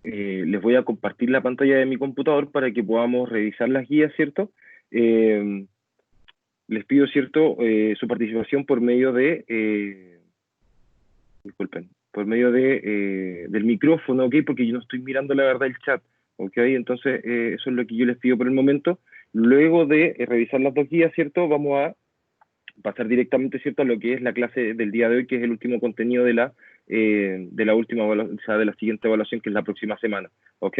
les voy a compartir la pantalla de mi computador para que podamos revisar las guías, ¿cierto? Les pido, ¿cierto?, su participación por medio de, disculpen, por medio del micrófono, ¿ok? Porque yo no estoy mirando la verdad el chat, ¿ok? Entonces, eso es lo que yo les pido por el momento. Luego de revisar las dos guías, ¿cierto?, vamos a pasar directamente, ¿cierto?, a lo que es la clase del día de hoy, que es el último contenido de la última, o sea, de la siguiente evaluación, que es la próxima semana, ¿ok?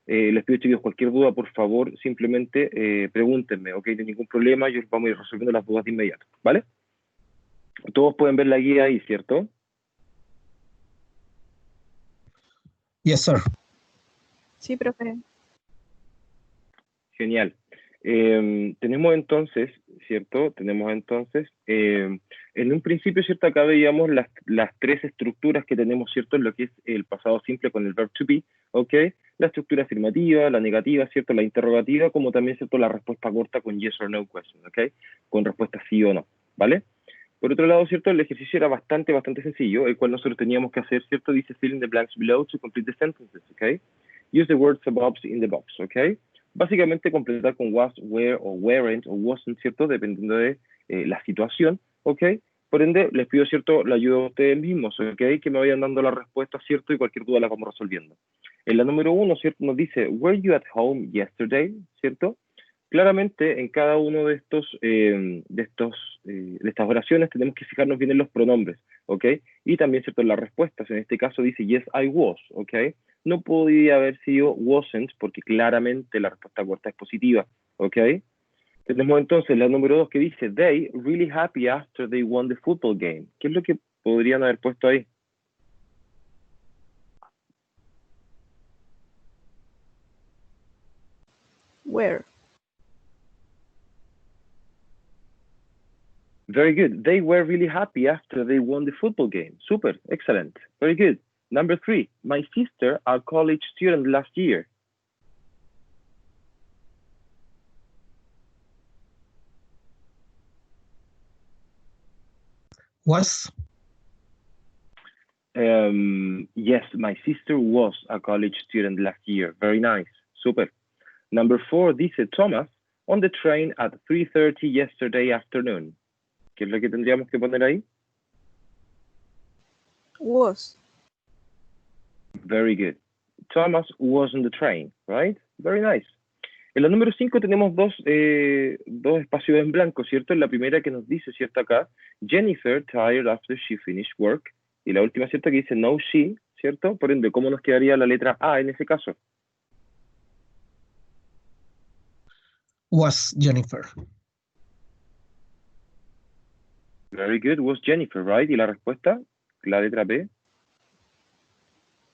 Les pido, chicos, cualquier duda, por favor, simplemente pregúntenme, ¿ok? No hay ningún problema, yo vamos a ir resolviendo las dudas de inmediato, ¿vale? Todos pueden ver la guía ahí, ¿cierto? Yes, sir. Sí, profe. Genial. Tenemos entonces, ¿cierto? Tenemos entonces, en un principio, ¿cierto? Acá veíamos las tres estructuras que tenemos, ¿cierto? En lo que es el pasado simple con el verb to be, ¿ok? La estructura afirmativa, la negativa, ¿cierto? La interrogativa, como también, ¿cierto? La respuesta corta con yes or no question, ¿ok? Con respuesta sí o no, ¿vale? Por otro lado, ¿cierto? El ejercicio era bastante sencillo, el cual nosotros teníamos que hacer, ¿cierto? Dice fill in the blanks below to complete the sentences, ¿ok? Use the words above in the box, ¿ok? Básicamente completar con was, were, o weren't, o wasn't, ¿cierto? Dependiendo de la situación, ¿ok? Por ende, les pido, ¿cierto?, la ayuda a ustedes mismos, ¿ok? Que me vayan dando la respuesta, ¿cierto? Y cualquier duda la vamos resolviendo. En la número 1, ¿cierto? Nos dice, were you at home yesterday? ¿Cierto? Claramente, en cada uno de estas oraciones tenemos que fijarnos bien en los pronombres, ¿ok? Y también, ¿cierto?, en las respuestas. En este caso dice, yes, I was, ¿ok? No podría haber sido wasn't, porque claramente la respuesta corta es positiva, ¿ok? Tenemos entonces la número 2 que dice, they really happy after they won the football game. ¿Qué es lo que podrían haber puesto ahí? Where? Very good. They were really happy after they won the football game. Super, excellent. Very good. Number 3, my sister, a college student last year. Was. Yes, my sister was a college student last year. Very nice. Super. Number 4, dice Thomas, on the train at 3:30 yesterday afternoon. ¿Qué es lo que tendríamos que poner ahí? Was. Very good. Thomas was on the train, right? Very nice. En la número 5 tenemos dos espacios en blanco, ¿cierto? En la primera que nos dice, ¿cierto? Acá, Jennifer tired after she finished work. Y la última, ¿cierto? Que dice no she, ¿cierto? Por ende, ¿cómo nos quedaría la letra A en ese caso? Was Jennifer. Very good, was Jennifer, right? Y la respuesta, la letra B.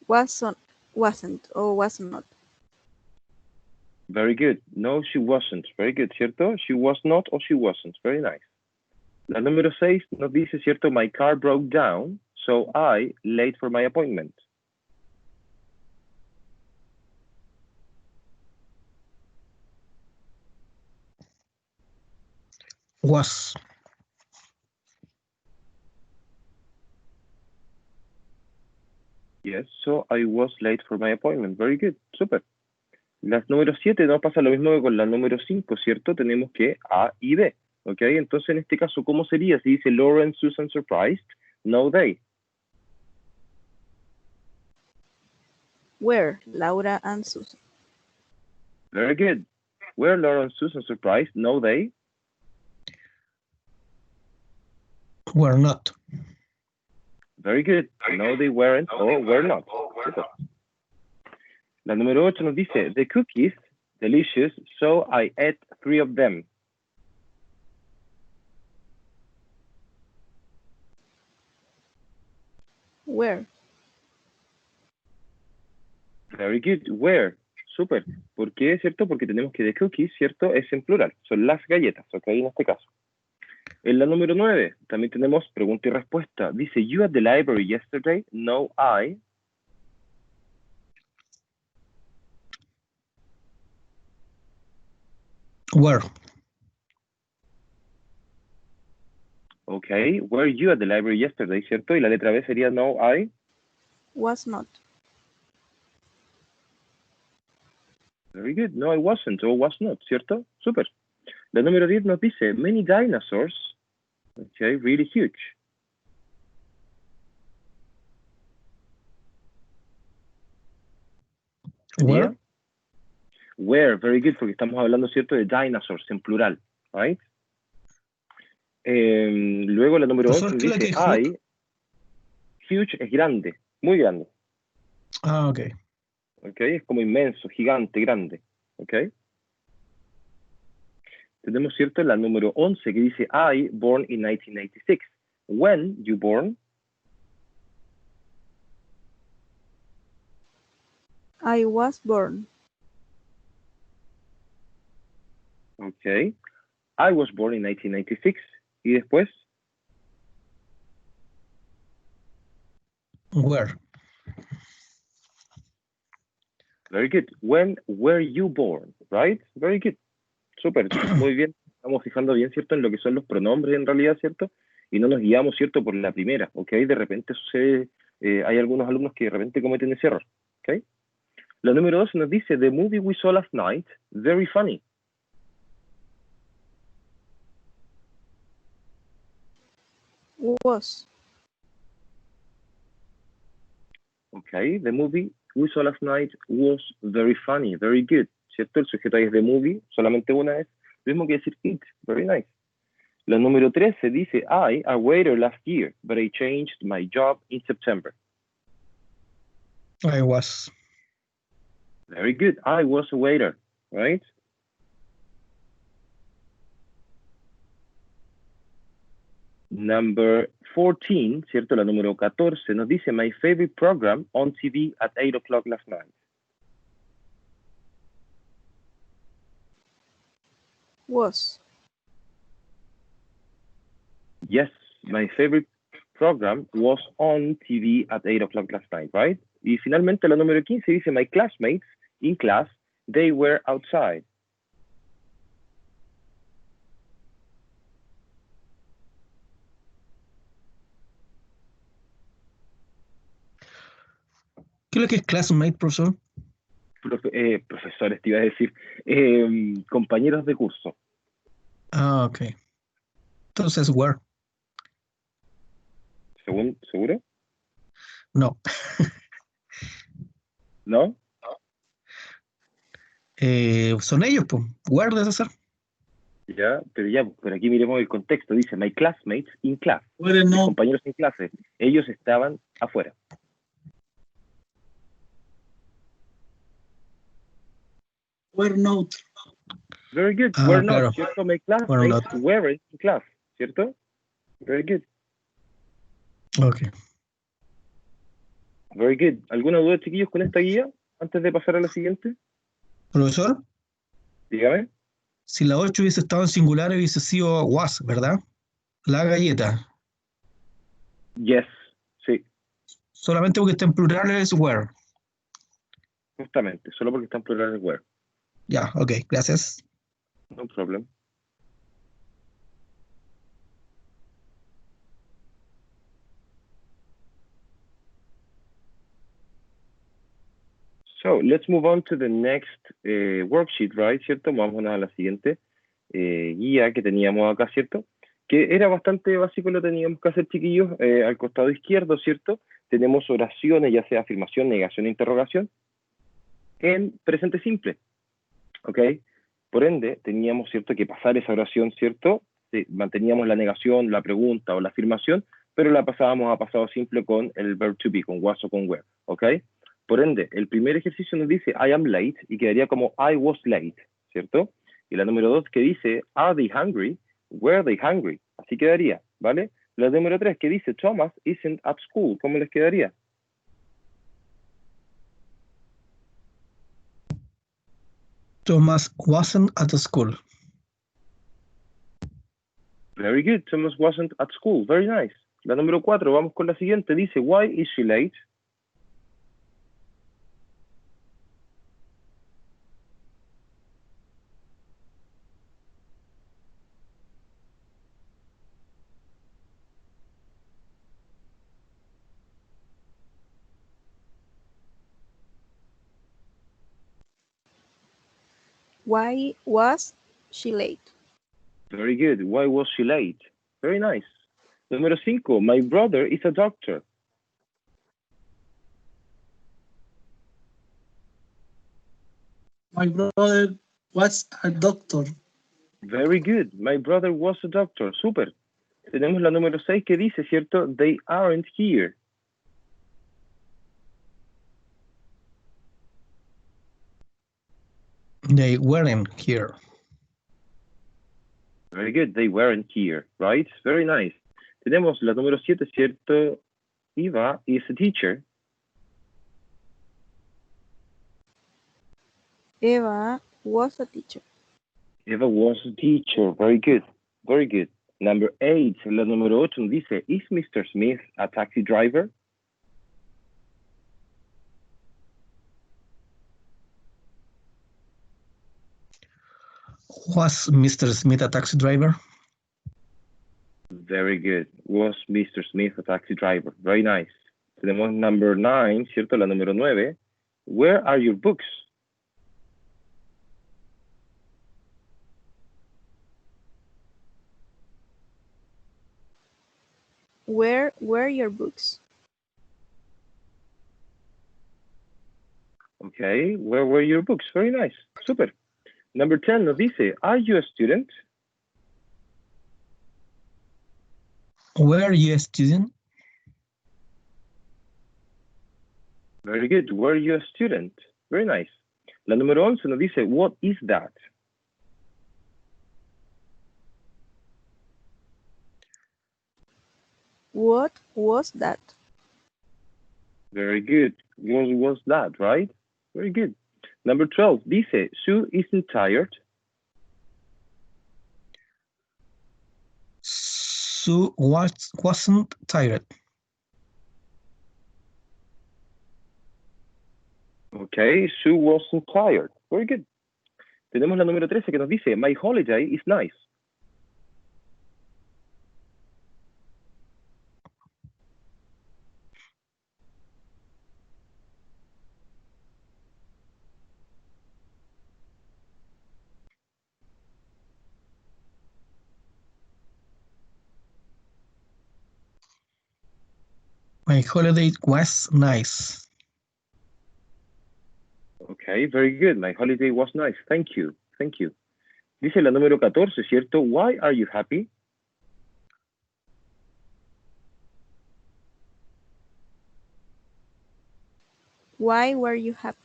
Wasn't or was not. Very good. No, she wasn't. Very good, ¿cierto? She was not or she wasn't. Very nice. La número 6 nos dice, ¿cierto? My car broke down, so I late for my appointment. Was. Yes, so I was late for my appointment. Very good. Super. Las número 7 nos pasa lo mismo que con la número 5, ¿cierto? Tenemos que A y B, ¿ok? Entonces, en este caso, ¿cómo sería? Si dice Lauren, Susan, surprised, no they. Where? Laura and Susan. Very good. Were Lauren, Susan surprised, no they. Were not. Very good. No, they weren't or were not. Super. La número 8 nos dice, the cookies, delicious, so I ate 3 of them. Where? Very good. Where? Super. ¿Por qué? ¿Cierto? Porque tenemos que the cookies, ¿cierto? Es en plural. Son las galletas, ¿ok? En este caso. En la número 9 también tenemos pregunta y respuesta. Dice, you at the library yesterday? No, I. Were. Ok. Were you at the library yesterday? ¿Cierto? Y la letra B sería no, I. Was not. Very good. No, I wasn't or was not, ¿cierto? Súper. La número 10 nos dice, many dinosaurs, okay, really huge. Where? ¿Sería? Where, very good, porque estamos hablando, ¿cierto?, de dinosaurs en plural, right? Luego la número 11 Profesor, nos ¿qué es la que dice, es I, huge es grande, muy grande, Ah, ok. ¿ok? Es como inmenso, gigante, grande, ¿ok? Tenemos, ¿cierto?, la número 11 que dice, I, born in 1996. When you born? I was born. Ok. I was born in 1996. Y después, Where? very good. When were you born? Right? Very good. Súper, muy bien. Estamos fijando bien, ¿cierto?, en lo que son los pronombres en realidad, ¿cierto? Y no nos guiamos, ¿cierto?, por la primera, ¿ok? De repente sucede, hay algunos alumnos que de repente cometen ese error, ¿ok? La número 12 nos dice, the movie we saw last night, very funny. Was. Okay, the movie we saw last night was very funny, very good, ¿cierto? El sujeto ahí es the movie, solamente una es, lo mismo que decir it, very nice. La número 13 dice, I, a waiter last year, but I changed my job in September. I was. Very good, I was a waiter, right? Number 14, ¿cierto? La número 14 nos dice, my favorite program on TV at 8 o'clock last night. Was. Yes, my favorite program was on TV at 8 o'clock last night, right? Y finalmente la número 15 dice, my classmates in class, they were outside. ¿Qué es lo que es classmate, profesor? Profesores, te iba a decir, compañeros de curso. Ah, ok. Entonces, where? ¿Seguro? No. ¿No? Son ellos, pues. Where debe ser. Ya, pero aquí miremos el contexto. Dice, my classmates in class. Were Mis not, compañeros en clase. Ellos estaban afuera. were not. Very good. Ah, Were claro. not, ¿cierto? My Were classmates not. weren't in class, ¿cierto? Very good. Ok. Very good. ¿Alguna duda, chiquillos, con esta guía? Antes de pasar a la siguiente. Profesor, Dígame. si la 8 hubiese estado en singular, hubiese sido was, ¿verdad? La galleta. Yes. Sí, Solamente porque está en plural es where. justamente. Solo porque están plurales were. Ya, ok, gracias. No problem. So, let's move on to the next worksheet, right? ¿Cierto? Vamos a la siguiente guía que teníamos acá, ¿cierto? Que era bastante básico, lo teníamos que hacer, chiquillos. Al costado izquierdo, ¿cierto? Tenemos oraciones, ya sea afirmación, negación, interrogación, en presente simple, ¿ok? Por ende, teníamos, ¿cierto?, que pasar esa oración, ¿cierto? Manteníamos la negación, la pregunta o la afirmación, pero la pasábamos a pasado simple con el verb to be, con was o con were, ¿ok? Por ende, el primer ejercicio nos dice I am late y quedaría como I was late, ¿cierto? Y la número 2 que dice Are they hungry? Were they hungry? Así quedaría, ¿vale? La número 3 que dice Thomas isn't at school, ¿cómo les quedaría? Thomas wasn't at the school. Very good, Thomas wasn't at school, very nice. La número 4, vamos con la siguiente, dice Why is she late? Why was she late? Very good. Why was she late? Very nice. Número 5. My brother is a doctor. My brother was a doctor. Very good. My brother was a doctor. Super. Tenemos la número 6 que dice, ¿cierto? They aren't here. They weren't here. Very good. They weren't here, right? Very nice. Tenemos la número 7, ¿cierto? Eva is a teacher. Eva was a teacher. Eva was a teacher. Very good. Very good. Number 8, la número 8 dice, is Mr. Smith a taxi driver? Was Mr. Smith a taxi driver? Very good. Was Mr. Smith a taxi driver? Very nice. Tenemos number 9, ¿cierto? La número 9. Where are your books? Where were your books? Okay, where were your books? Very nice. Super. Number 10 nos dice, are you a student? Were you a student? Very good. Were you a student? Very nice. La número 11 nos dice, what is that? What was that? Very good. What was that, right? Very good. Number 12 dice, Sue isn't tired. Sue wasn't tired. Okay, Sue wasn't tired. Very good. Tenemos la número 13 que nos dice, my holiday is nice. My holiday was nice. Okay, very good. My holiday was nice. Thank you. Thank you. Dice la número 14, ¿cierto? Why are you happy? Why were you happy?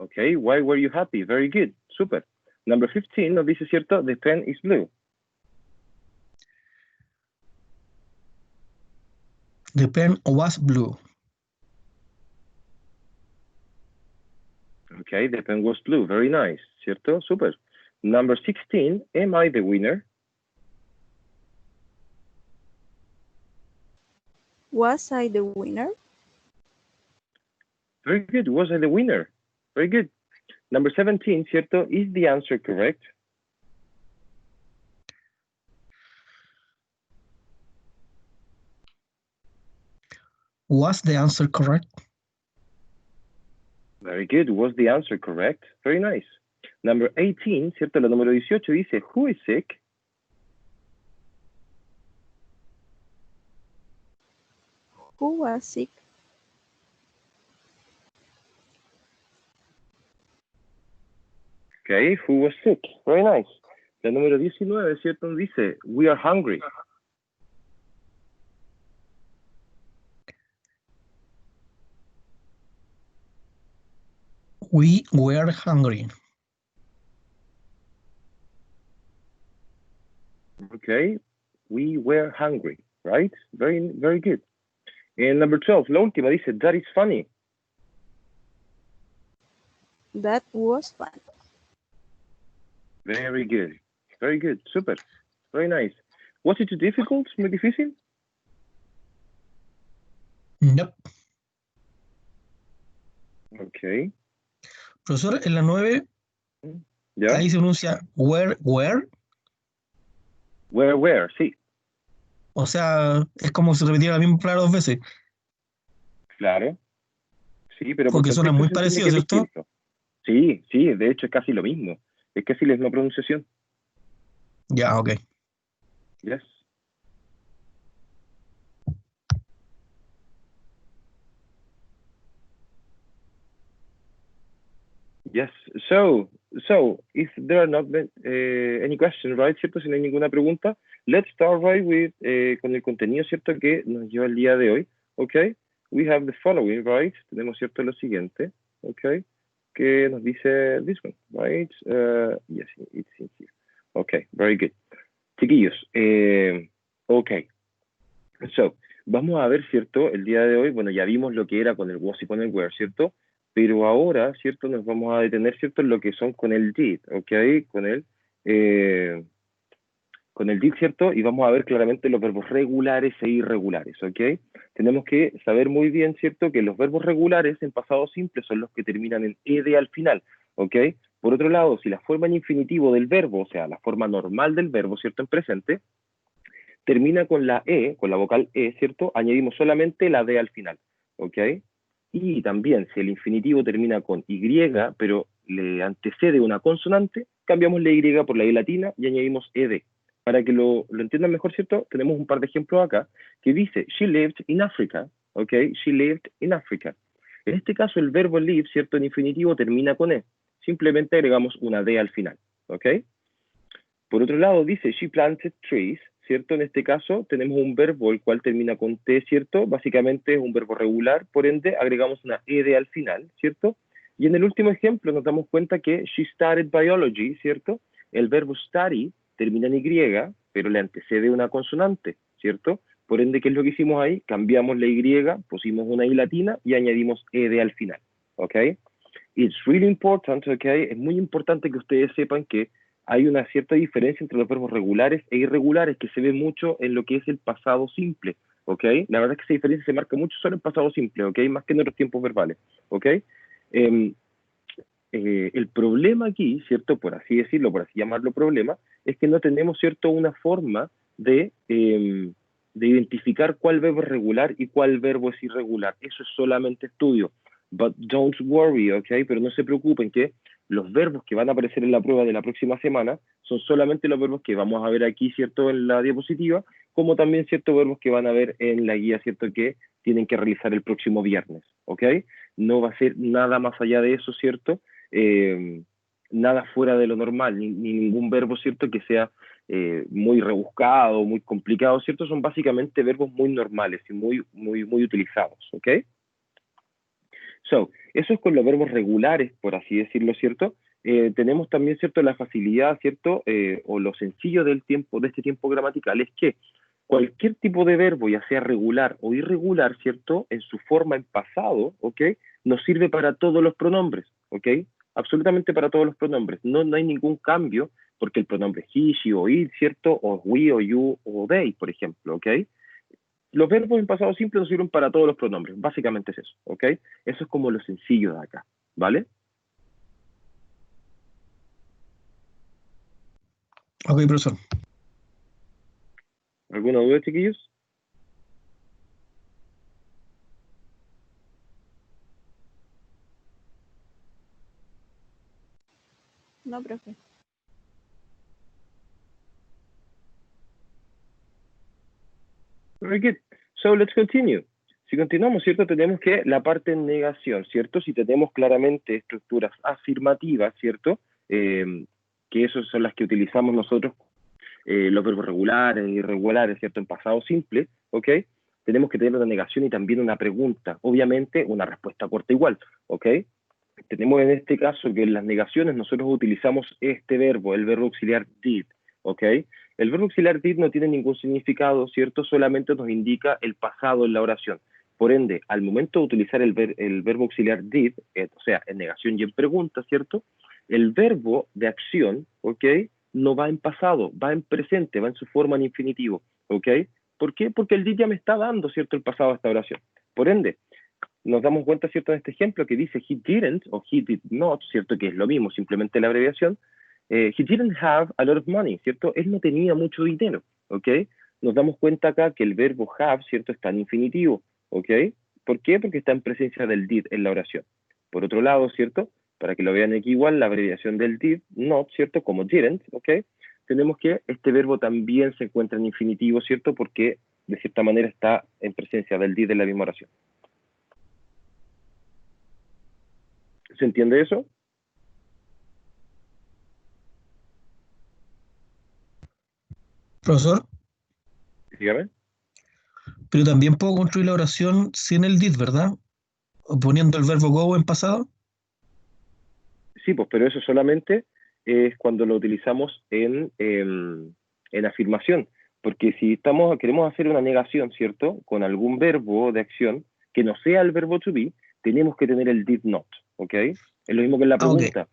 Okay, why were you happy? Very good. Super. Number 15 nos dice, ¿cierto? The pen is blue. The pen was blue. Okay, the pen was blue. Very nice. ¿Cierto? Super. Number 16, am I the winner? Was I the winner? Very good. Was I the winner? Very good. Number 17, ¿cierto? Is the answer correct? Was the answer correct? Very good. Was the answer correct? Very nice. Number 18, ¿cierto? La número 18 dice, who is sick? Who was sick? Okay, who was sick? Very nice. La número 19, ¿cierto? Dice, we are hungry. We were hungry. Okay, we were hungry, right? Very, very good. And number 12, la última dice, that is funny. That was fun. Very good. Very good. Super. Very nice. Was it too difficult? Muy difícil? Nope. Okay. Profesor, en la 9, ¿Ya? ahí se pronuncia where. Where, sí. O sea, es como si repitiera la misma palabra dos veces. Claro. Sí, pero Porque suena contexto muy se entiende parecido, que es ¿cierto? distinto. Sí, sí, de hecho es casi lo mismo. Es casi la misma pronunciación. Ya, ok. Yes. Yes. So if there are not any questions, right, ¿cierto? Si no hay ninguna pregunta, let's start right with con el contenido, ¿cierto? Que nos lleva el día de hoy, ¿ok? We have the following, right? Tenemos, ¿cierto? Lo siguiente, ¿ok? Que nos dice this one, right? Yes, it's in here. Okay, very good. Chiquillos, ok. So, vamos a ver, ¿cierto? El día de hoy, bueno, ya vimos lo que era con el was y con el were, ¿cierto? Pero ahora, ¿cierto? Nos vamos a detener, ¿cierto? En lo que son con el did, ¿ok? Eh, con el did, ¿cierto? Y vamos a ver claramente los verbos regulares e irregulares, ¿ok? Tenemos que saber muy bien, ¿cierto? Que los verbos regulares en pasado simple son los que terminan en ed al final, ¿ok? Por otro lado, si la forma en infinitivo del verbo, o sea, la forma normal del verbo, ¿cierto? En presente, termina con la E, con la vocal E, ¿cierto? Añadimos solamente la D al final, ¿ok? Y también, si el infinitivo termina con Y, pero le antecede una consonante, cambiamos la Y por la I latina y añadimos ED. Para que lo entiendan mejor, ¿cierto? Tenemos un par de ejemplos acá que dice, she lived in Africa, ¿ok? She lived in Africa. En este caso, el verbo live, ¿cierto? En infinitivo termina con E. Simplemente agregamos una D al final, ¿ok? Por otro lado, dice, she planted trees, ¿cierto? En este caso tenemos un verbo el cual termina con T, ¿cierto? Básicamente es un verbo regular, por ende agregamos una ed al final, ¿cierto? Y en el último ejemplo nos damos cuenta que she studied biology, ¿cierto? El verbo study termina en Y, pero le antecede una consonante, ¿cierto? Por ende, ¿qué es lo que hicimos ahí? Cambiamos la Y, pusimos una I latina y añadimos ed al final, ¿ok? It's really important, ¿ok? Es muy importante que ustedes sepan que hay una cierta diferencia entre los verbos regulares e irregulares que se ve mucho en lo que es el pasado simple, ¿ok? La verdad es que esa diferencia se marca mucho solo en pasado simple, ¿ok? Más que en otros tiempos verbales, ¿ok? El problema aquí, ¿cierto? Por así decirlo, por así llamarlo problema, es que no tenemos, ¿cierto? Una forma de identificar cuál verbo es regular y cuál verbo es irregular. Eso es solamente estudio. But don't worry, ¿ok? Pero no se preocupen que los verbos que van a aparecer en la prueba de la próxima semana son solamente los verbos que vamos a ver aquí, ¿cierto? En la diapositiva, como también ciertos verbos que van a ver en la guía, ¿cierto? Que tienen que realizar el próximo viernes, ¿ok? No va a ser nada más allá de eso, ¿cierto? Nada fuera de lo normal, ni ningún verbo, ¿cierto? Que sea muy rebuscado, muy complicado, ¿cierto? Son básicamente verbos muy normales y muy utilizados, ¿ok? So, eso es con los verbos regulares, por así decirlo, ¿cierto? Tenemos también, ¿cierto? La facilidad, ¿cierto? O lo sencillo del tiempo, de este tiempo gramatical es que cualquier tipo de verbo, ya sea regular o irregular, ¿cierto? En su forma en pasado, ¿ok? Nos sirve para todos los pronombres, ¿ok? Absolutamente para todos los pronombres. No hay ningún cambio porque el pronombre he, she o it, ¿cierto? O we o you o they, por ejemplo, ¿ok? Los verbos en pasado simple nos sirven para todos los pronombres, básicamente es eso, ¿ok? Eso es como lo sencillo de acá, ¿vale? Ok, profesor. ¿Alguna duda, chiquillos? No, profe. Very good. So let's continue. Si continuamos, ¿cierto? Tenemos que la parte en negación, ¿cierto? Si tenemos claramente estructuras afirmativas, ¿cierto? Que esas son las que utilizamos nosotros, los verbos regulares e irregulares, ¿cierto? En pasado simple, ¿ok? Tenemos que tener una negación y también una pregunta. Obviamente, una respuesta corta igual, ¿ok? Tenemos en este caso que en las negaciones nosotros utilizamos este verbo, el verbo auxiliar did, ¿ok? El verbo auxiliar did no tiene ningún significado, ¿cierto? Solamente nos indica el pasado en la oración. Por ende, al momento de utilizar el verbo auxiliar did, o sea, en negación y en pregunta, ¿cierto? El verbo de acción, ¿ok? No va en pasado, va en presente, va en su forma en infinitivo, ¿ok? ¿Por qué? Porque el did ya me está dando, ¿cierto? El pasado a esta oración. Por ende, nos damos cuenta, ¿cierto?, en este ejemplo que dice he didn't o he did not, ¿cierto?, que es lo mismo, simplemente la abreviación. He didn't have a lot of money, ¿cierto? Él no tenía mucho dinero, ¿ok? Nos damos cuenta acá que el verbo have, ¿cierto?, está en infinitivo, ¿ok? ¿Por qué? Porque está en presencia del did en la oración. Por otro lado, ¿cierto? para que lo vean aquí igual, la abreviación del did, not, ¿cierto? Como didn't, ¿ok? Tenemos que este verbo también se encuentra en infinitivo, ¿cierto? Porque de cierta manera está en presencia del did en la misma oración. ¿Se entiende eso? Profesor, Dígame. pero también puedo construir la oración sin el did, ¿verdad? O poniendo el verbo go en pasado. Sí, pues, pero eso solamente es cuando lo utilizamos en afirmación. Porque si queremos hacer una negación, ¿cierto? Con algún verbo de acción que no sea el verbo to be, tenemos que tener el did not, ¿ok? Es lo mismo que en la Ah, ok. pregunta.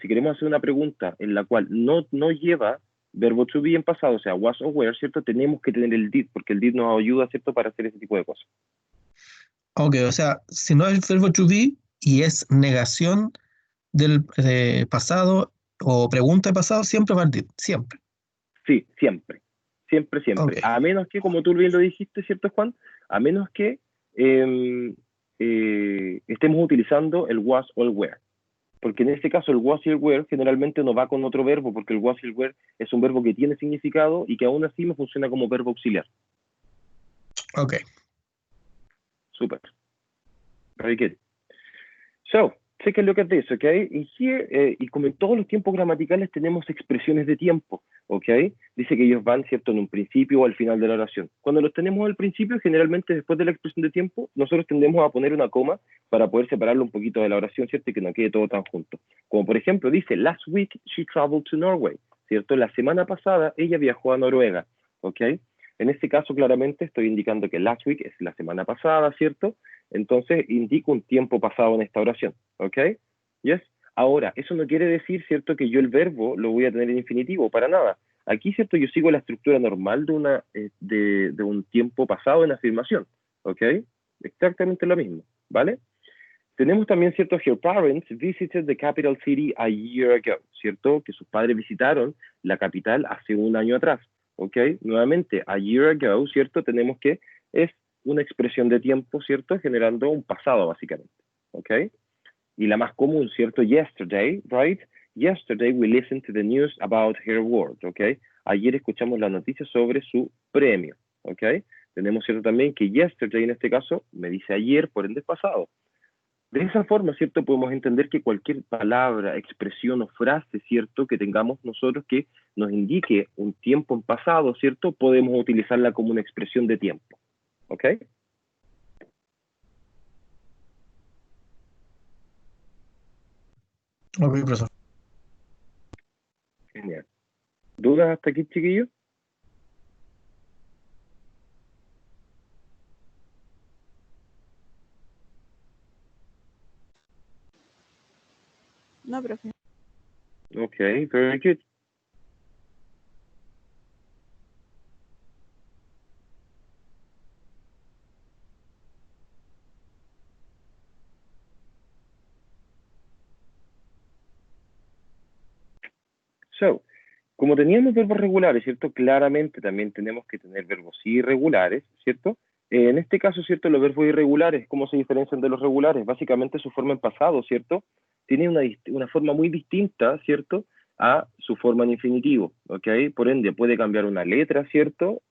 Si queremos hacer una pregunta en la cual no lleva verbo to be en pasado, o sea, was o were, ¿cierto? Tenemos que tener el did, porque el did nos ayuda, ¿cierto? Para hacer ese tipo de cosas. Ok, o sea, si no es verbo to be y es negación del pasado o pregunta de pasado, siempre va el did, siempre. Sí, siempre. Siempre, Ok, siempre. A menos que, como tú bien lo dijiste, ¿cierto, Juan? A menos que estemos utilizando el was o el were. Porque en este caso el was y el were generalmente no va con otro verbo, porque el was y el were es un verbo que tiene significado y que aún así me funciona como verbo auxiliar. ok. Super. Very good. So, take a look at this, okay? In here, y como en todos los tiempos gramaticales tenemos expresiones de tiempo, okay? Dice que ellos van, ¿cierto?, en un principio o al final de la oración. Cuando los tenemos al principio, generalmente después de la expresión de tiempo, nosotros tendemos a poner una coma para poder separarlo un poquito de la oración, ¿cierto? Y que no quede todo tan junto. Como por ejemplo, dice, last week she traveled to Norway, ¿cierto? La semana pasada ella viajó a Noruega, okay? En este caso, claramente, estoy indicando que last week es la semana pasada, ¿cierto? Entonces, indico un tiempo pasado en esta oración, ¿ok? ¿Yes? Ahora, eso no quiere decir, ¿cierto?, que yo el verbo lo voy a tener en infinitivo, para nada. Aquí, ¿cierto?, yo sigo la estructura normal de un tiempo pasado en afirmación, ¿ok? Exactamente lo mismo, ¿vale? Tenemos también, ¿cierto? Her parents visited the capital city a year ago, ¿cierto? Que sus padres visitaron la capital hace un año atrás, ¿ok? Nuevamente, a year ago, ¿cierto? Tenemos que es una expresión de tiempo, ¿cierto? Generando un pasado, básicamente, ¿ok? Y la más común, ¿cierto? Yesterday, right? Yesterday we listened to the news about her award, ¿ok? Ayer escuchamos la noticia sobre su premio, ¿ok? Tenemos, ¿cierto? También que yesterday en este caso me dice ayer, por ende es pasado. De esa forma, ¿cierto? Podemos entender que cualquier palabra, expresión o frase, ¿cierto? Que tengamos nosotros que nos indique un tiempo en pasado, ¿cierto? Podemos utilizarla como una expresión de tiempo, ¿ok? Ok, profesor. Genial. ¿Dudas hasta aquí, chiquillos? No, profe. Okay, very good. So, como teníamos verbos regulares, ¿cierto? Claramente también tenemos que tener verbos irregulares, ¿cierto? En este caso, ¿cierto? Los verbos irregulares, ¿cómo se diferencian de los regulares? Básicamente su forma en pasado, ¿cierto? Tiene una forma muy distinta, ¿cierto? A su forma en infinitivo, ¿ok? Por ende, puede cambiar una letra, ¿cierto?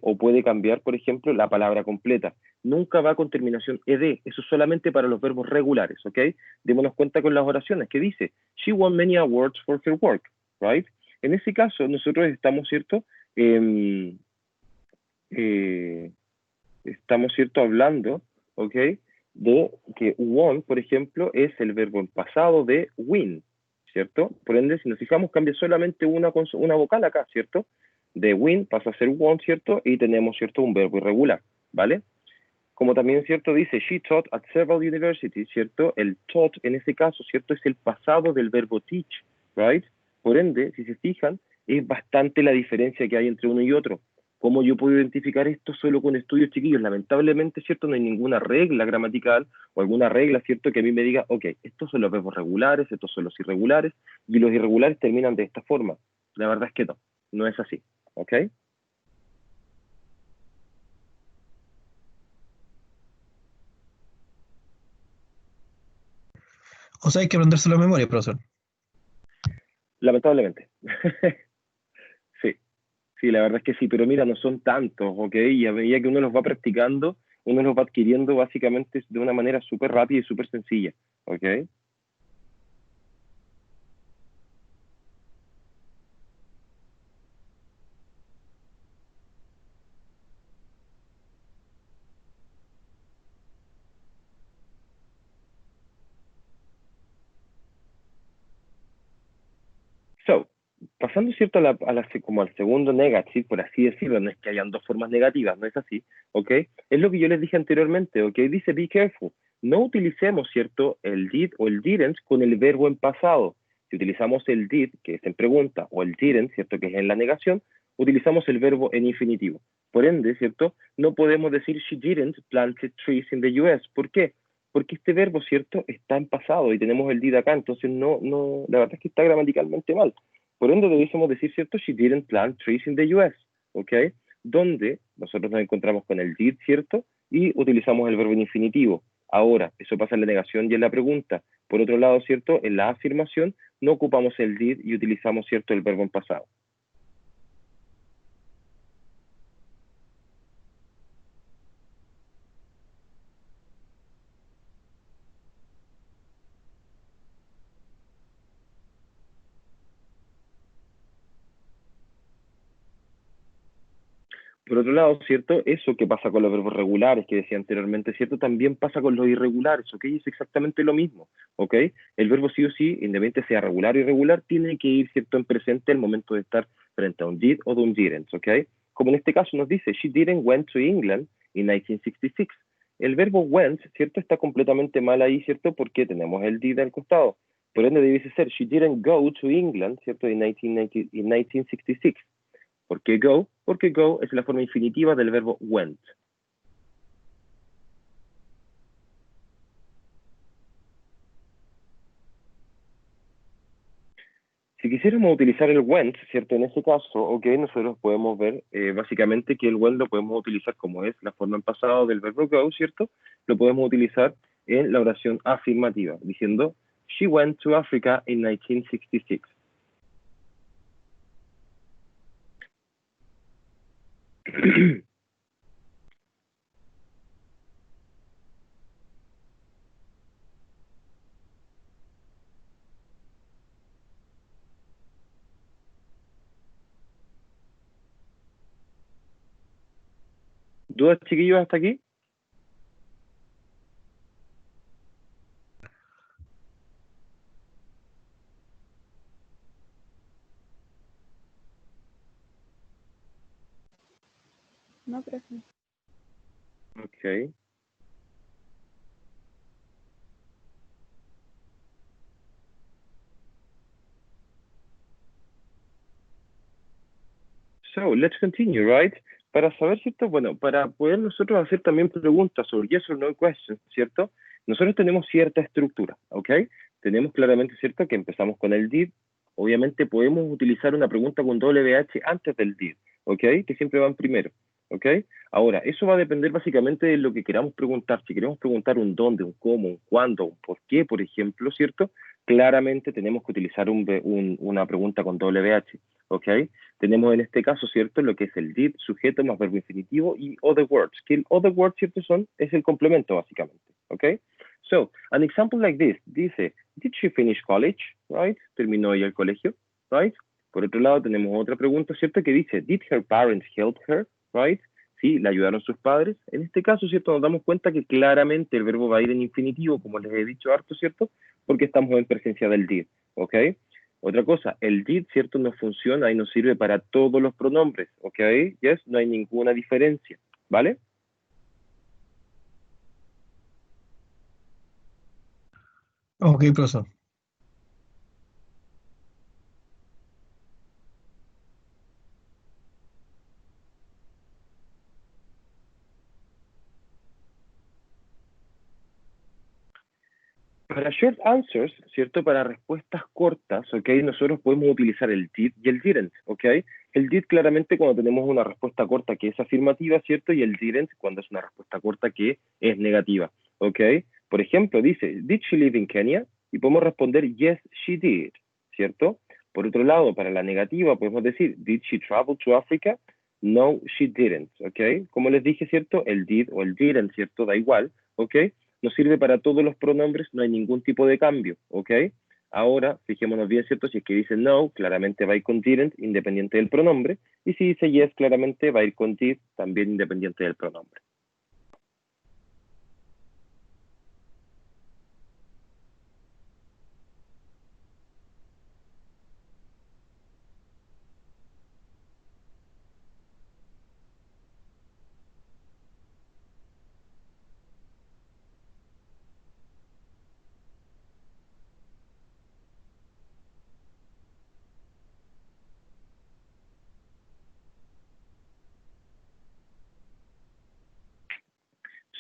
O puede cambiar, por ejemplo, la palabra completa. Nunca va con terminación ed. Eso es solamente para los verbos regulares, ¿ok? Démonos cuenta con las oraciones. ¿Qué dice? She won many awards for her work, right? En ese caso, nosotros estamos, ¿cierto? Em, eh, estamos, ¿cierto? Hablando, ¿ok? De que won, por ejemplo, es el verbo en pasado de win, ¿cierto? Por ende, si nos fijamos, cambia solamente una vocal acá, ¿cierto? De win pasa a ser won, ¿cierto? Y tenemos, ¿cierto? Un verbo irregular, ¿vale? Como también, ¿cierto? Dice, she taught at several universities, ¿cierto? El taught, en ese caso, ¿cierto? Es el pasado del verbo teach, right? Por ende, si se fijan, es bastante la diferencia que hay entre uno y otro. ¿Cómo yo puedo identificar esto solo con estudios chiquillos? Lamentablemente, ¿cierto? No hay ninguna regla gramatical o alguna regla, ¿cierto? Que a mí me diga, ok, estos son los verbos regulares, estos son los irregulares, y los irregulares terminan de esta forma. La verdad es que no, no es así, ¿ok? O sea, hay que aprendérselo de memoria, profesor. Lamentablemente. Sí, sí, la verdad es que sí, pero mira, no son tantos, ¿ok? Y a medida que uno los va practicando, uno los va adquiriendo básicamente de una manera súper rápida y súper sencilla, ¿ok? So, pasando, ¿cierto? Como al segundo negative, por así decirlo, no es que hayan dos formas negativas, no es así, ¿ok? Es lo que yo les dije anteriormente, ¿ok? Dice, be careful. No utilicemos, ¿cierto? El did o el didn't con el verbo en pasado. Si utilizamos el did, que es en pregunta, o el didn't, ¿cierto? Que es en la negación, utilizamos el verbo en infinitivo. Por ende, ¿cierto? No podemos decir, she didn't plant trees in the US. ¿Por qué? Porque este verbo, ¿cierto? Está en pasado y tenemos el did acá, entonces la verdad es que está gramaticalmente mal. Por ende, debiésemos decir, ¿cierto? She didn't plant trees in the US, ¿ok? Donde nosotros nos encontramos con el did, ¿cierto? Y utilizamos el verbo en infinitivo. Ahora, eso pasa en la negación y en la pregunta. Por otro lado, ¿cierto? En la afirmación no ocupamos el did y utilizamos, ¿cierto? El verbo en pasado. Por otro lado, ¿cierto? Eso que pasa con los verbos regulares que decía anteriormente, ¿cierto? También pasa con los irregulares, ¿ok? Es exactamente lo mismo, ¿ok? El verbo sí o sí, independientemente sea regular o irregular, tiene que ir, ¿cierto? En presente al momento de estar frente a un did o de un didn't, ¿ok? Como en este caso nos dice, she didn't went to England in 1966. El verbo went, ¿cierto? Está completamente mal ahí, ¿cierto? Porque tenemos el did al costado. Por ende, debiese ser, she didn't go to England, ¿cierto? In 1966. ¿Por qué go? Porque go es la forma infinitiva del verbo went. Si quisiéramos utilizar el went, ¿cierto? En ese caso, ok, nosotros podemos ver básicamente que el went lo podemos utilizar como es la forma en pasado del verbo go, ¿cierto? Lo podemos utilizar en la oración afirmativa, diciendo, she went to Africa in 1966. ¿Dudas, chiquillos, hasta aquí? No, profe. Ok. So, let's continue, right? Para saber, ¿cierto? Bueno, para poder nosotros hacer también preguntas sobre yes or no questions, ¿cierto? Nosotros tenemos cierta estructura, ¿ok? Tenemos claramente, ¿cierto? Que empezamos con el did. Obviamente podemos utilizar una pregunta con WH antes del did, ¿ok? Que siempre van primero, ¿ok? Ahora, eso va a depender básicamente de lo que queramos preguntar. Si queremos preguntar un dónde, un cómo, un cuándo, un por qué, por ejemplo, ¿cierto? Claramente tenemos que utilizar una pregunta con WH, ¿ok? Tenemos en este caso, ¿cierto? Lo que es el did, sujeto más verbo infinitivo y other words, que el other words, ¿cierto? Es el complemento, básicamente, ¿ok? So, an example like this, dice, did she finish college, right? Terminó ella el colegio, right? Por otro lado, tenemos otra pregunta, ¿cierto? Que dice, did her parents help her, right? Sí, le ayudaron sus padres. En este caso, ¿cierto? Nos damos cuenta que claramente el verbo va a ir en infinitivo, como les he dicho harto, ¿cierto? Porque estamos en presencia del did, ¿ok? Otra cosa, el did, ¿cierto? No funciona y nos sirve para todos los pronombres, ¿ok? Yes, no hay ninguna diferencia, ¿vale? Ok, profesor. Para short answers, ¿cierto? Para respuestas cortas, ¿ok? Nosotros podemos utilizar el did y el didn't, ¿ok? El did claramente cuando tenemos una respuesta corta que es afirmativa, ¿cierto? Y el didn't cuando es una respuesta corta que es negativa, ¿ok? Por ejemplo, dice, did she live in Kenya? y podemos responder yes, she did, ¿cierto? Por otro lado, para la negativa podemos decir, did she travel to Africa? No, she didn't, ¿ok? Como les dije, ¿cierto? El did o el didn't, ¿cierto? Da igual, ¿ok? Nos sirve para todos los pronombres, no hay ningún tipo de cambio, ¿ok? Ahora, fijémonos bien, ¿cierto? Si es que dice no, claramente va a ir con didn't, independiente del pronombre, y si dice yes, claramente va a ir con did, también independiente del pronombre.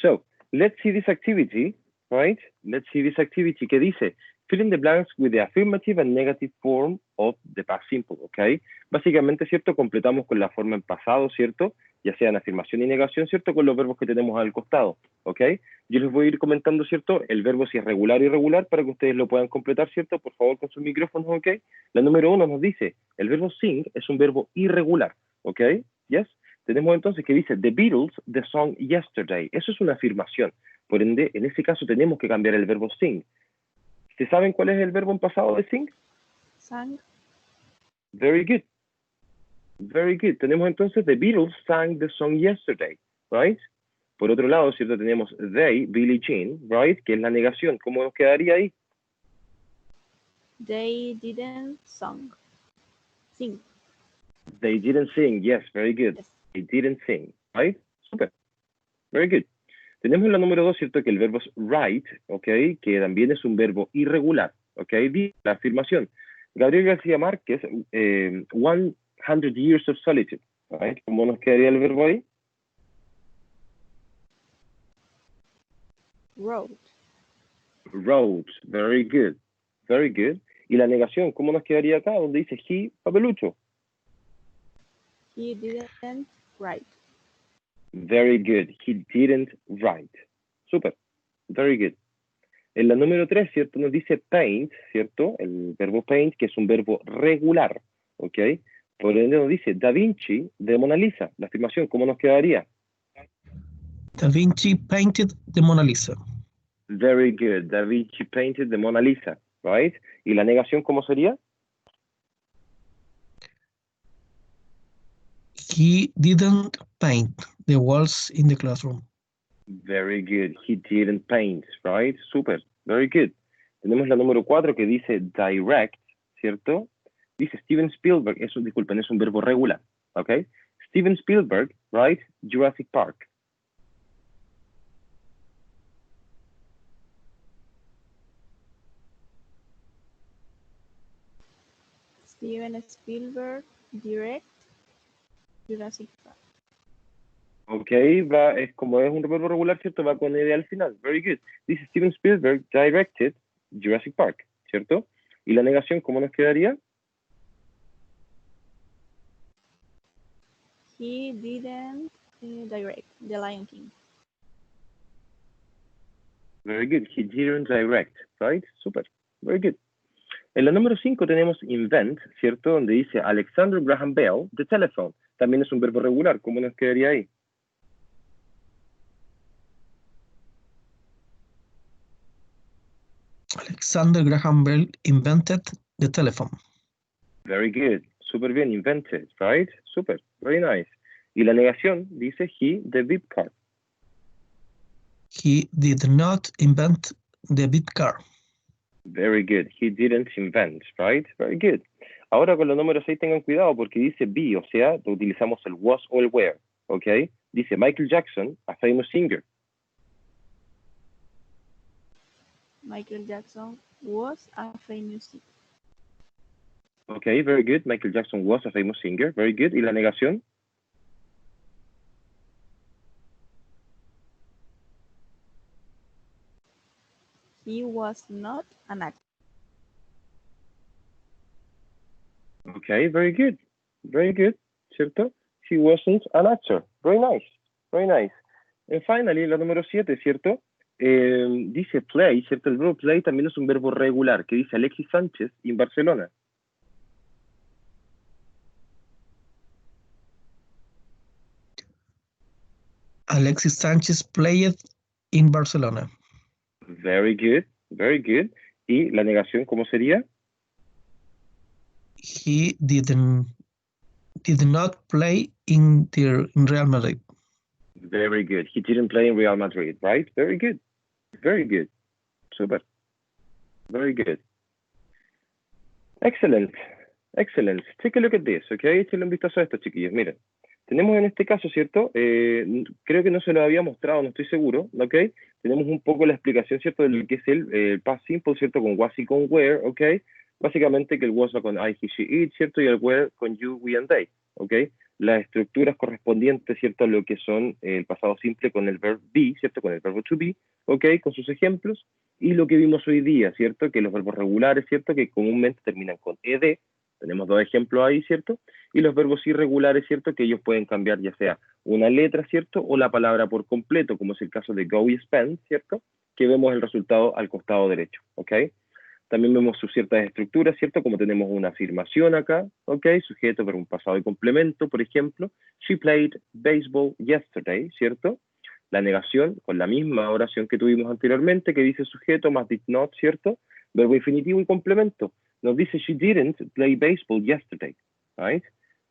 So, let's see this activity, right? Let's see this activity que dice, fill in the blanks with the affirmative and negative form of the past simple, ¿ok? Básicamente, ¿cierto? Completamos con la forma en pasado, ¿cierto? Ya sea en afirmación y negación, ¿cierto? Con los verbos que tenemos al costado, ¿ok? Yo les voy a ir comentando, ¿cierto? El verbo si es regular o irregular para que ustedes lo puedan completar, ¿cierto? Por favor, con sus micrófonos, ¿ok? La número 1 nos dice, el verbo sing es un verbo irregular, ¿ok? Yes. Tenemos entonces que dice, The Beatles, the song yesterday. Eso es una afirmación. Por ende, en ese caso tenemos que cambiar el verbo sing. ¿Se saben cuál es el verbo en pasado de sing? Sang. Very good. Very good. Tenemos entonces, The Beatles sang the song yesterday, right? Por otro lado, ¿cierto? Tenemos they, Billie Jean, right? Que es la negación. ¿Cómo nos quedaría ahí? They didn't sing. They didn't sing. Yes, very good. Yes. They didn't sing, right? Super. Very good. Tenemos la número 2, ¿cierto? Que el verbo es write, ¿ok? Que también es un verbo irregular, ¿ok? La afirmación. Gabriel García Márquez, 100 years of solitude, ¿right? ¿Cómo nos quedaría el verbo ahí? Wrote. Wrote, very good, very good. Y la negación, ¿cómo nos quedaría acá? Donde dice he, papelucho. He didn't write. Very good, he didn't write. Super, very good. En la número 3, ¿cierto? Nos dice paint, ¿cierto? El verbo paint, que es un verbo regular, ¿ok? Por ende nos dice Da Vinci de Mona Lisa. La afirmación, ¿cómo nos quedaría? Da Vinci painted the Mona Lisa. Very good. Da Vinci painted the Mona Lisa, right? ¿Y la negación cómo sería? He didn't paint the walls in the classroom. Very good. He didn't paint, right? Super. Very good. Tenemos la número 4 que dice direct, ¿cierto? Dice Steven Spielberg, disculpen, es un verbo regular, ¿ok? Steven Spielberg, right? Jurassic Park. Steven Spielberg, direct, Jurassic Park. Ok, es como es un verbo regular, ¿cierto? Va con ed al final. Very good. Dice Steven Spielberg directed Jurassic Park, ¿cierto? ¿Y la negación cómo nos quedaría? He didn't direct The Lion King. Very good. He didn't direct, right? Super. Very good. En la número 5 tenemos invent, ¿cierto? Donde dice Alexander Graham Bell, the telephone. También es un verbo regular. ¿Cómo nos quedaría ahí? Alexander Graham Bell invented the telephone. Very good. Super bien. Invented, right? Super. Very nice. Y la negación dice he, the beep car. He did not invent the beat car. Very good. He didn't invent, right? Very good. Ahora con los números 6 tengan cuidado porque dice be, o sea, utilizamos el was o el were, ¿ok? Dice Michael Jackson, a famous singer. Michael Jackson was a famous singer. Ok, very good. Michael Jackson was a famous singer. Very good. ¿Y la negación? He was not an actor. Okay, very good. Very good, ¿cierto? He wasn't an actor. Very nice. Very nice. And finally, la número 7, ¿cierto? Dice play, ¿cierto? El verbo play también es un verbo regular, que dice Alexis Sánchez en Barcelona. Alexis Sánchez played in Barcelona. Very good, very good. ¿Y la negación cómo sería? He did not play in Real Madrid. Very good. He didn't play in Real Madrid, right? Very good. Very good. Super. Very good. Excellent. Excellent. Take a look at this, ¿ok? Échenle un vistazo a esto, chiquillos. Miren, tenemos en este caso, ¿cierto? Creo que no se lo había mostrado, no estoy seguro, ¿ok? Tenemos un poco la explicación, ¿cierto? De lo que es el past simple, ¿cierto? Con was y con where, ¿ok? Básicamente que el was va con I, he, she, it, ¿cierto? Y el where con you, we, and they, ¿ok? Las estructuras correspondientes, ¿cierto? A lo que son el pasado simple con el verb be, ¿cierto? Con el verbo to be, ¿ok? Con sus ejemplos. Y lo que vimos hoy día, ¿cierto? Que los verbos regulares, ¿cierto? Que comúnmente terminan con ed. Tenemos dos ejemplos ahí, ¿cierto? Y los verbos irregulares, ¿cierto? Que ellos pueden cambiar ya sea una letra, ¿cierto? O la palabra por completo, como es el caso de go y spend, ¿cierto? Que vemos el resultado al costado derecho, ¿ok? También vemos sus ciertas estructuras, ¿cierto? Como tenemos una afirmación acá, ¿ok? Sujeto, verbo, un pasado y complemento, por ejemplo. She played baseball yesterday, ¿cierto? La negación, con la misma oración que tuvimos anteriormente, que dice sujeto más did not, ¿cierto? Verbo infinitivo y complemento. Nos dice she didn't play baseball yesterday, right?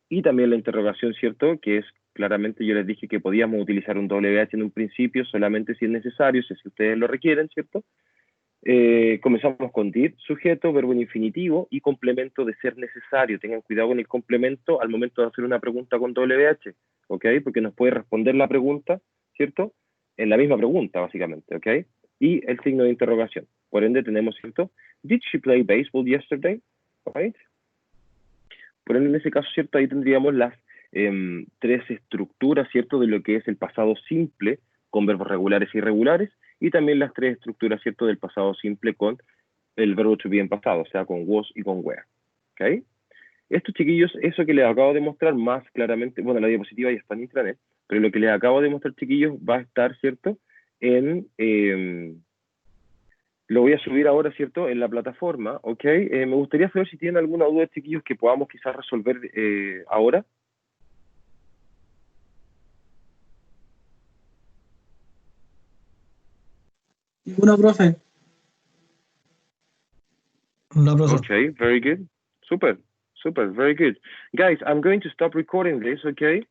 Y también la interrogación, ¿cierto? Que es claramente, yo les dije que podíamos utilizar un WH en un principio solamente si es necesario, si ustedes lo requieren, ¿cierto? Comenzamos con did, sujeto, verbo en infinitivo y complemento de ser necesario. Tengan cuidado con el complemento al momento de hacer una pregunta con WH, ¿ok? Porque nos puede responder la pregunta, ¿cierto? En la misma pregunta, básicamente, ¿ok? Y el signo de interrogación. Por ende tenemos, ¿cierto? Did she play baseball yesterday? Right? Por ende, en ese caso, ¿cierto? Ahí tendríamos las tres estructuras, ¿cierto? De lo que es el pasado simple con verbos regulares e irregulares, y también las tres estructuras, ¿cierto? Del pasado simple con el verbo to be en pasado, o sea, con was y con were. ¿Ok? Esto, chiquillos, eso que les acabo de mostrar más claramente, bueno, la diapositiva ya está en intranet, pero lo que les acabo de mostrar, chiquillos, va a estar, ¿cierto? Lo voy a subir ahora, ¿cierto? En la plataforma, ¿ok? Me gustaría saber si tienen alguna duda, chiquillos, que podamos quizás resolver ahora. Ninguna, profe. No, profesor. Okay, very good. Super, super, very good. Guys, I'm going to stop recording this, okay?